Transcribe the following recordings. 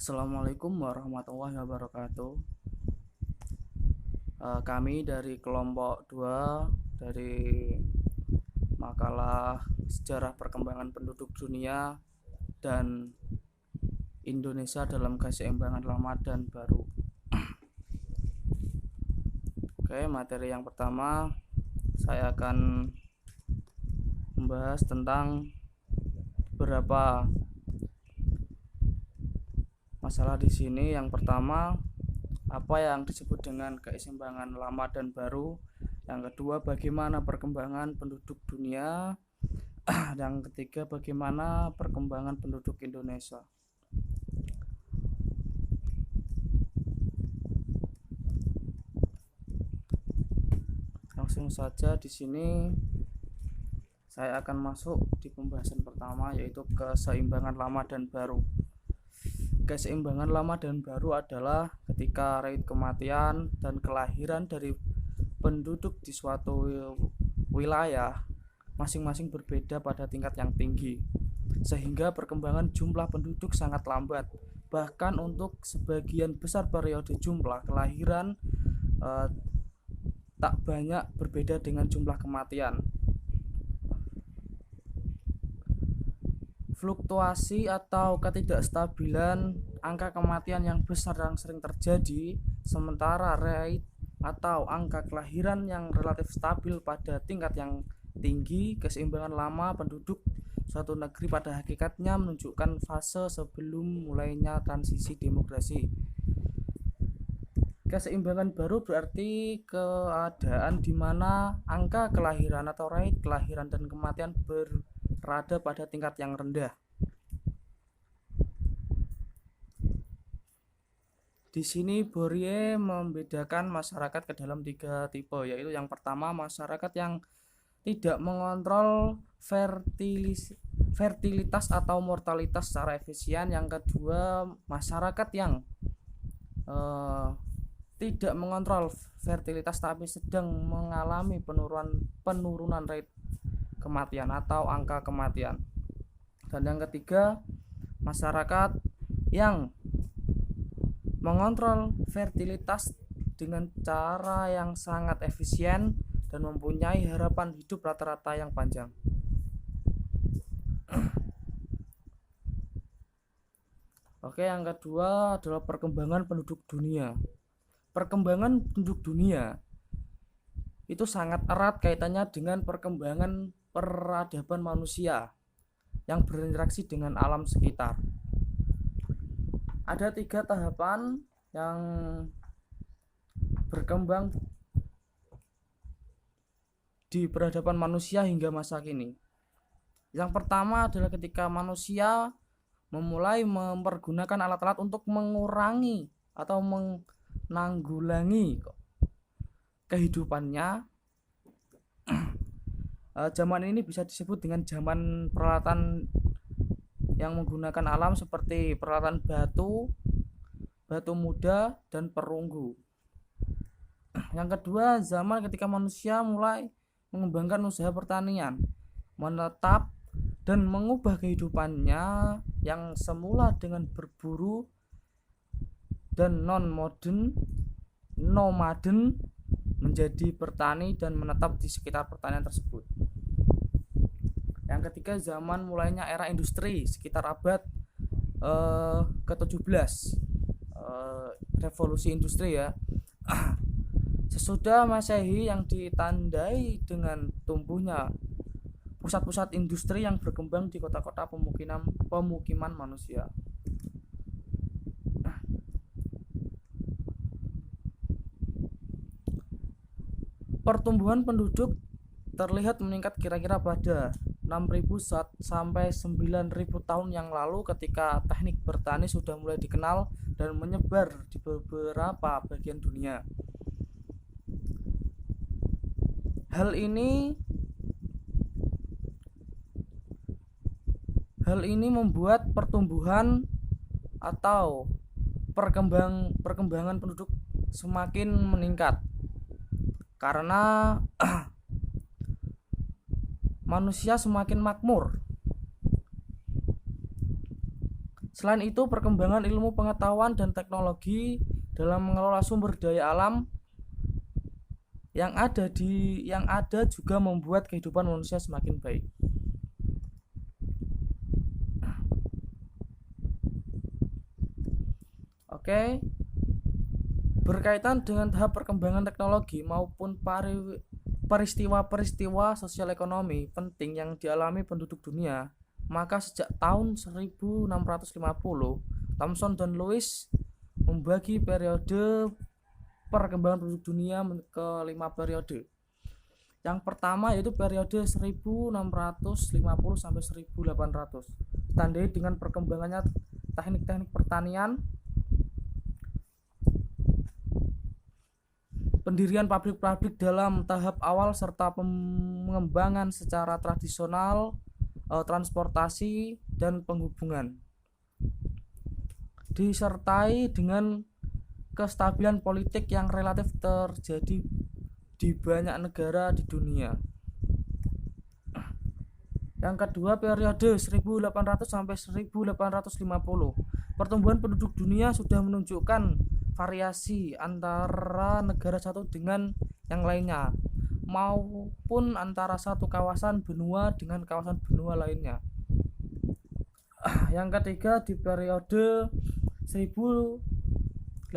Assalamualaikum warahmatullahi wabarakatuh. Kami dari kelompok 2 dari makalah sejarah perkembangan penduduk dunia dan Indonesia dalam keseimbangan lama dan baru. Oke, materi yang pertama saya akan membahas tentang beberapa masalah di sini. Yang pertama, apa yang disebut dengan keseimbangan lama dan baru. Yang kedua, bagaimana perkembangan penduduk dunia. Yang ketiga, bagaimana perkembangan penduduk Indonesia. Langsung saja di sini saya akan masuk di pembahasan pertama, yaitu keseimbangan lama dan baru. Keseimbangan lama dan baru adalah ketika rate kematian dan kelahiran dari penduduk di suatu wilayah masing-masing berbeda pada tingkat yang tinggi, sehingga perkembangan jumlah penduduk sangat lambat. Bahkan untuk sebagian besar periode jumlah kelahiran tak banyak berbeda dengan jumlah kematian. Fluktuasi atau ketidakstabilan angka kematian yang besar yang sering terjadi, sementara rate atau angka kelahiran yang relatif stabil pada tingkat yang tinggi. Keseimbangan lama penduduk suatu negeri pada hakikatnya menunjukkan fase sebelum mulainya transisi demokrasi. Keseimbangan baru berarti keadaan di mana angka kelahiran atau rate kelahiran dan kematian berada pada tingkat yang rendah. Di sini Bourdieu membedakan masyarakat ke dalam 3 tipe, yaitu yang pertama masyarakat yang tidak mengontrol fertilitas atau mortalitas secara efisien. Yang kedua masyarakat yang tidak mengontrol fertilitas tapi sedang mengalami penurunan rate kematian atau angka kematian. Dan yang ketiga masyarakat yang mengontrol fertilitas dengan cara yang sangat efisien dan mempunyai harapan hidup rata-rata yang panjang. Oke, yang kedua adalah perkembangan penduduk dunia. Perkembangan penduduk dunia itu sangat erat kaitannya dengan perkembangan peradaban manusia yang berinteraksi dengan alam sekitar. Ada 3 tahapan yang berkembang di peradaban manusia hingga masa kini. Yang pertama adalah ketika manusia memulai mempergunakan alat-alat untuk mengurangi atau menanggulangi kehidupannya. Zaman ini bisa disebut dengan zaman peralatan yang menggunakan alam seperti peralatan batu muda, dan perunggu. Yang kedua, zaman ketika manusia mulai mengembangkan usaha pertanian, menetap dan mengubah kehidupannya yang semula dengan berburu dan nomaden menjadi bertani dan menetap di sekitar pertanian tersebut. Yang ketiga, zaman mulainya era industri sekitar abad ke-17, revolusi industri ya. Sesudah Masehi yang ditandai dengan tumbuhnya pusat-pusat industri yang berkembang di kota-kota pemukiman manusia. Pertumbuhan penduduk terlihat meningkat kira-kira pada 6.000 sampai 9.000 tahun yang lalu ketika teknik bertani sudah mulai dikenal dan menyebar di beberapa bagian dunia. Hal ini membuat pertumbuhan atau perkembangan penduduk semakin meningkat karena manusia semakin makmur. Selain itu, perkembangan ilmu pengetahuan dan teknologi dalam mengelola sumber daya alam yang ada juga membuat kehidupan manusia semakin baik. Oke. Berkaitan dengan tahap perkembangan teknologi maupun peristiwa-peristiwa sosial ekonomi penting yang dialami penduduk dunia, maka sejak tahun 1650, Thomson dan Lewis membagi periode perkembangan penduduk dunia ke 5 periode. Yang pertama yaitu periode 1650 sampai 1800, ditandai dengan perkembangannya teknik-teknik pertanian, pendirian pabrik-pabrik dalam tahap awal, serta pengembangan secara tradisional transportasi dan penghubungan, disertai dengan kestabilan politik yang relatif terjadi di banyak negara di dunia. Yang kedua, periode 1800 sampai 1850. Pertumbuhan penduduk dunia sudah menunjukkan variasi antara negara satu dengan yang lainnya, maupun antara satu kawasan benua dengan kawasan benua lainnya. Yang ketiga, di periode 1850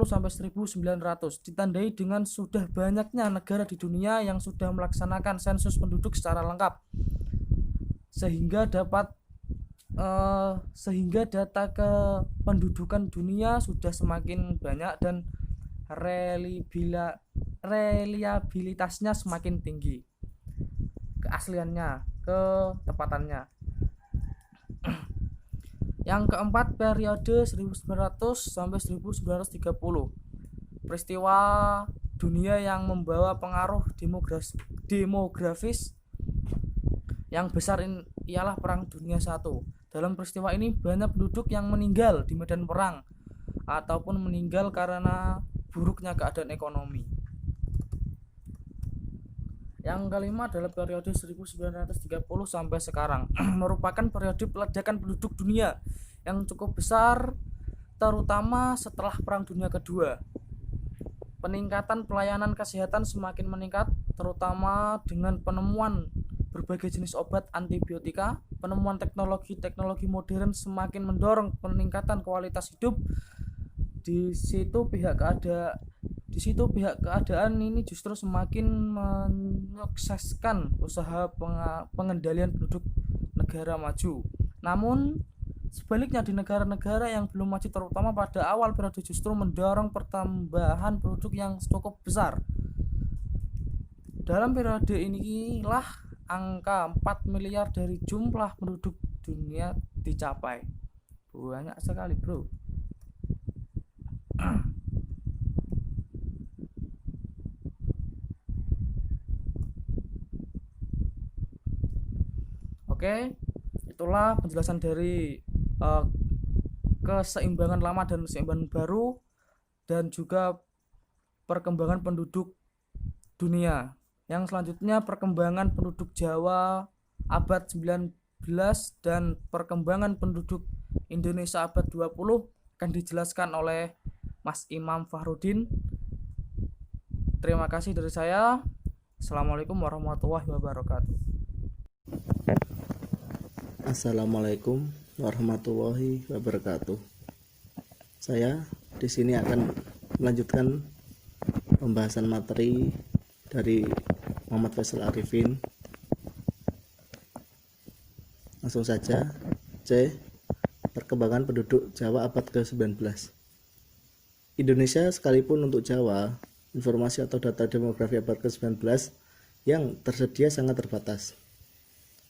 sampai 1900 ditandai dengan sudah banyaknya negara di dunia yang sudah melaksanakan sensus penduduk secara lengkap, sehingga data kependudukan dunia sudah semakin banyak dan reliabilitasnya semakin tinggi, keasliannya, ketepatannya. Yang keempat, periode 1900 sampai 1930. Peristiwa dunia yang membawa pengaruh demografis yang besar ialah Perang Dunia I. Dalam peristiwa ini banyak penduduk yang meninggal di medan perang ataupun meninggal karena buruknya keadaan ekonomi. Yang kelima adalah periode 1930 sampai sekarang merupakan periode peledakan penduduk dunia yang cukup besar, terutama setelah Perang Dunia Kedua. Peningkatan pelayanan kesehatan semakin meningkat, terutama dengan penemuan berbagai jenis obat antibiotika. Penemuan teknologi modern semakin mendorong peningkatan kualitas hidup. Di situ pihak keadaan ini justru semakin menyukseskan usaha pengendalian penduduk negara maju. Namun sebaliknya, di negara-negara yang belum maju, terutama pada awal periode, justru mendorong pertambahan penduduk yang cukup besar. Dalam periode inilah angka 4 miliar dari jumlah penduduk dunia dicapai. Banyak sekali, bro. Oke, itulah penjelasan dari keseimbangan lama dan keseimbangan baru, dan juga perkembangan penduduk dunia. Yang selanjutnya, perkembangan penduduk Jawa abad 19 dan perkembangan penduduk Indonesia abad 20 akan dijelaskan oleh Mas Imam Fahrudin. Terima kasih dari saya. Assalamualaikum warahmatullahi wabarakatuh. Assalamualaikum warahmatullahi wabarakatuh. Saya di sini akan melanjutkan pembahasan materi dari Muhammad Faisal Arifin. Langsung saja. C. Perkembangan penduduk Jawa abad ke-19. Indonesia sekalipun untuk Jawa, informasi atau data demografi abad ke-19 yang tersedia sangat terbatas.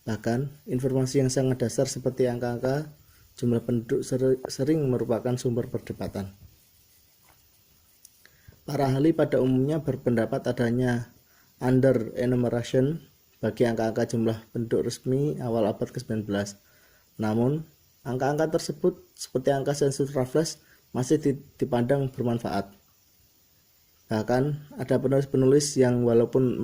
Bahkan, informasi yang sangat dasar seperti angka-angka jumlah penduduk sering merupakan sumber perdebatan. Para ahli pada umumnya berpendapat adanya under enumeration bagi angka-angka jumlah penduduk resmi awal abad ke-19. Namun, angka-angka tersebut seperti angka sensus Raffles masih dipandang bermanfaat. Bahkan, ada penulis-penulis yang walaupun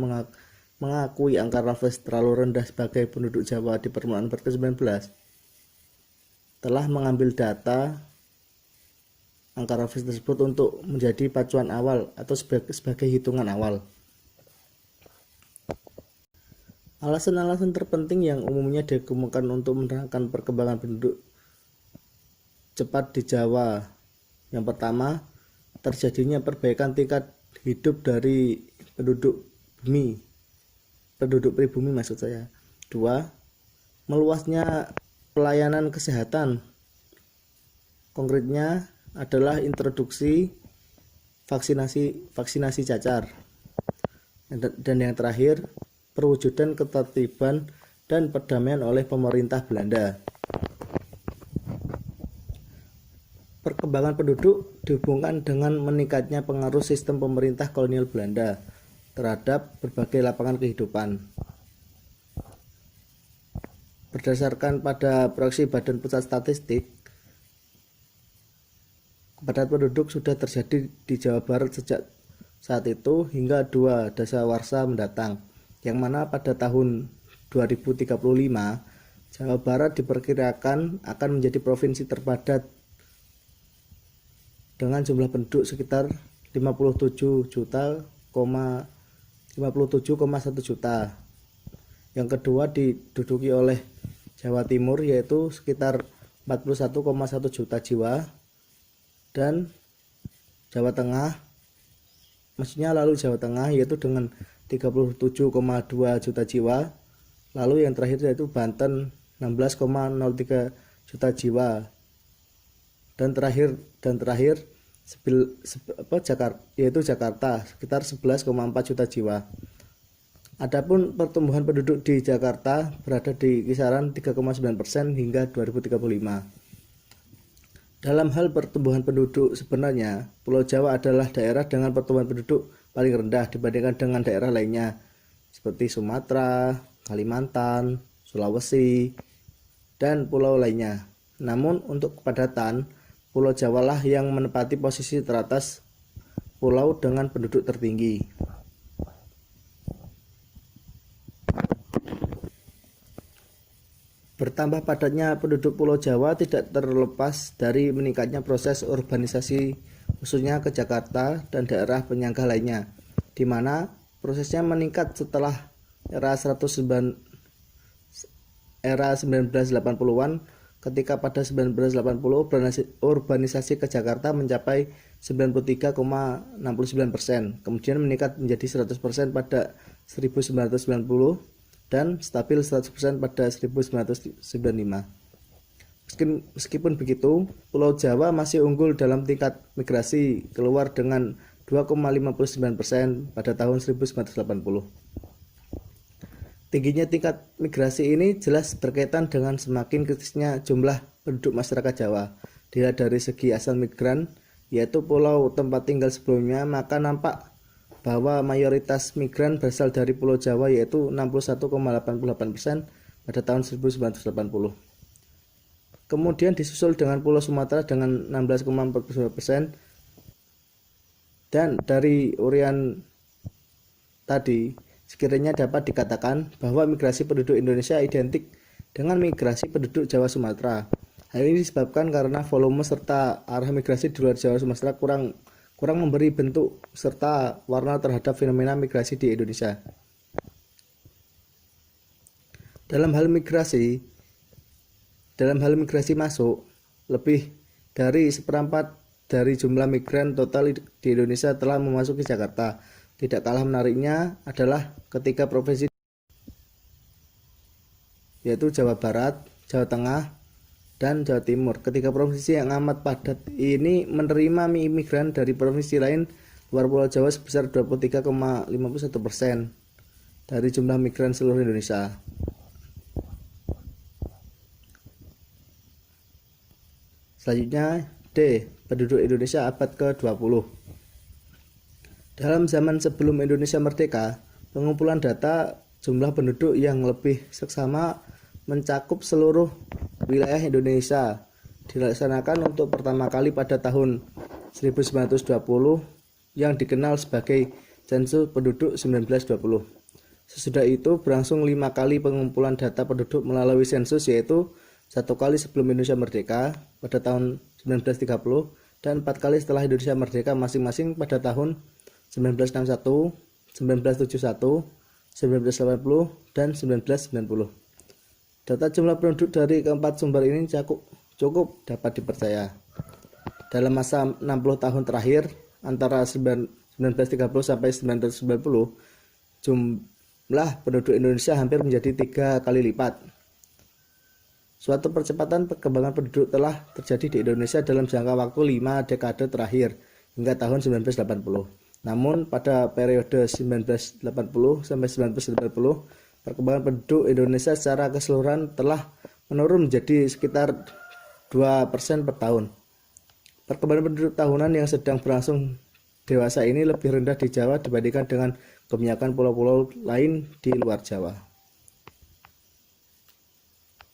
mengakui angka Raffles terlalu rendah sebagai penduduk Jawa di permulaan abad ke-19, telah mengambil data angka Raffles tersebut untuk menjadi pacuan awal atau sebagai hitungan awal. Alasan-alasan terpenting yang umumnya dikemukakan untuk menerangkan perkembangan penduduk cepat di Jawa. Yang pertama, terjadinya perbaikan tingkat hidup dari penduduk pribumi maksud saya. 2. Meluasnya pelayanan kesehatan. Konkretnya adalah introduksi vaksinasi cacar. Dan yang terakhir, perwujudan ketertiban dan perdamaian oleh pemerintah Belanda. Perkembangan penduduk dihubungkan dengan meningkatnya pengaruh sistem pemerintah kolonial Belanda terhadap berbagai lapangan kehidupan. Berdasarkan pada proyeksi Badan Pusat Statistik, kepadatan penduduk sudah terjadi di Jawa Barat sejak saat itu hingga 2 dasawarsa mendatang, yang mana pada tahun 2035 Jawa Barat diperkirakan akan menjadi provinsi terpadat dengan jumlah penduduk sekitar 57,1 juta. Yang kedua diduduki oleh Jawa Timur yaitu sekitar 41,1 juta jiwa, dan Jawa Tengah yaitu dengan 37,2 juta jiwa. Lalu yang terakhir yaitu Banten 16,03 juta jiwa, dan terakhir Jakarta sekitar 11,4 juta jiwa. Adapun pertumbuhan penduduk di Jakarta berada di kisaran 3,9% hingga 2035. Dalam hal pertumbuhan penduduk sebenarnya, Pulau Jawa adalah daerah dengan pertumbuhan penduduk paling rendah dibandingkan dengan daerah lainnya seperti Sumatera, Kalimantan, Sulawesi, dan pulau lainnya. Namun untuk kepadatan, Pulau Jawa lah yang menempati posisi teratas pulau dengan penduduk tertinggi. Bertambah padatnya penduduk Pulau Jawa tidak terlepas dari meningkatnya proses urbanisasi khususnya ke Jakarta dan daerah penyangga lainnya, di mana prosesnya meningkat setelah era 1980-an, ketika pada 1980 urbanisasi ke Jakarta mencapai 93,69%, kemudian meningkat menjadi 100% pada 1990 dan stabil 100% pada 1995. Meskipun begitu, Pulau Jawa masih unggul dalam tingkat migrasi keluar dengan 2,59% pada tahun 1980. Tingginya tingkat migrasi ini jelas berkaitan dengan semakin kritisnya jumlah penduduk masyarakat Jawa. Dilihat dari segi asal migran, yaitu pulau tempat tinggal sebelumnya, maka nampak bahwa mayoritas migran berasal dari Pulau Jawa yaitu 61,88% pada tahun 1980. Kemudian disusul dengan Pulau Sumatera dengan 16,42%. Dan dari urian tadi, sekiranya dapat dikatakan bahwa migrasi penduduk Indonesia identik dengan migrasi penduduk Jawa Sumatera. Hal ini disebabkan karena volume serta arah migrasi di luar Jawa Sumatera kurang memberi bentuk serta warna terhadap fenomena migrasi di Indonesia. Dalam hal migrasi masuk, lebih dari seperempat dari jumlah migran total di Indonesia telah memasuki Jakarta. Tidak kalah menariknya adalah ketika provinsi yaitu Jawa Barat, Jawa Tengah, dan Jawa Timur. Ketika provinsi yang amat padat ini menerima migran dari provinsi lain luar Pulau Jawa sebesar 23,51% dari jumlah migran seluruh Indonesia. Selanjutnya D. Penduduk Indonesia abad ke-20. Dalam zaman sebelum Indonesia merdeka, pengumpulan data jumlah penduduk yang lebih seksama mencakup seluruh wilayah Indonesia dilaksanakan untuk pertama kali pada tahun 1920 yang dikenal sebagai sensus penduduk 1920. Sesudah itu berlangsung 5 kali pengumpulan data penduduk melalui sensus, yaitu 1 kali sebelum Indonesia merdeka pada tahun 1930 dan 4 kali setelah Indonesia merdeka masing-masing pada tahun 1961, 1971, 1980, dan 1990. Data jumlah penduduk dari keempat sumber ini cukup dapat dipercaya. Dalam masa 60 tahun terakhir antara 1930 sampai 1990, jumlah penduduk Indonesia hampir menjadi 3 kali lipat. Suatu percepatan perkembangan penduduk telah terjadi di Indonesia dalam jangka waktu 5 dekade terakhir hingga tahun 1980. Namun pada periode 1980 sampai 1990, perkembangan penduduk Indonesia secara keseluruhan telah menurun menjadi sekitar 2% per tahun. Perkembangan penduduk tahunan yang sedang berlangsung dewasa ini lebih rendah di Jawa dibandingkan dengan kebanyakan pulau-pulau lain di luar Jawa.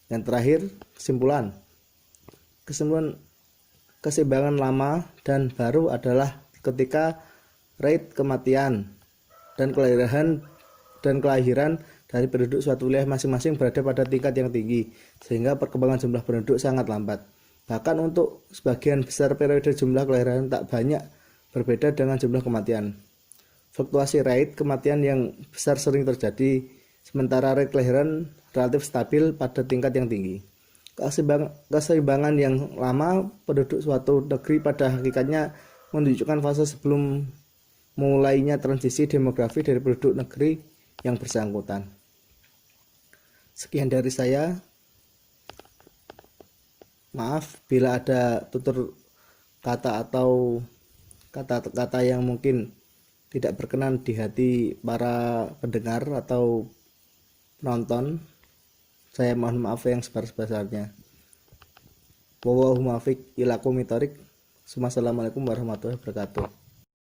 Yang terakhir, kesimpulan. Keseimbangan lama dan baru adalah ketika rate kematian dan kelahiran dari penduduk suatu wilayah masing-masing berada pada tingkat yang tinggi, sehingga perkembangan jumlah penduduk sangat lambat. Bahkan untuk sebagian besar periode jumlah kelahiran tak banyak berbeda dengan jumlah kematian. Fluktuasi rate kematian yang besar sering terjadi, sementara rate kelahiran relatif stabil pada tingkat yang tinggi. Keseimbangan yang lama penduduk suatu negeri pada hakikatnya menunjukkan fase sebelum mulainya transisi demografi dari penduduk negeri yang bersangkutan. Sekian dari saya. Maaf bila ada tutur kata atau kata-kata yang mungkin tidak berkenan di hati para pendengar atau penonton. Saya mohon maaf yang sebesar-besarnya. Wallahul muwaffiq ila aqwamit thoriq. Wassalamualaikum warahmatullahi wabarakatuh.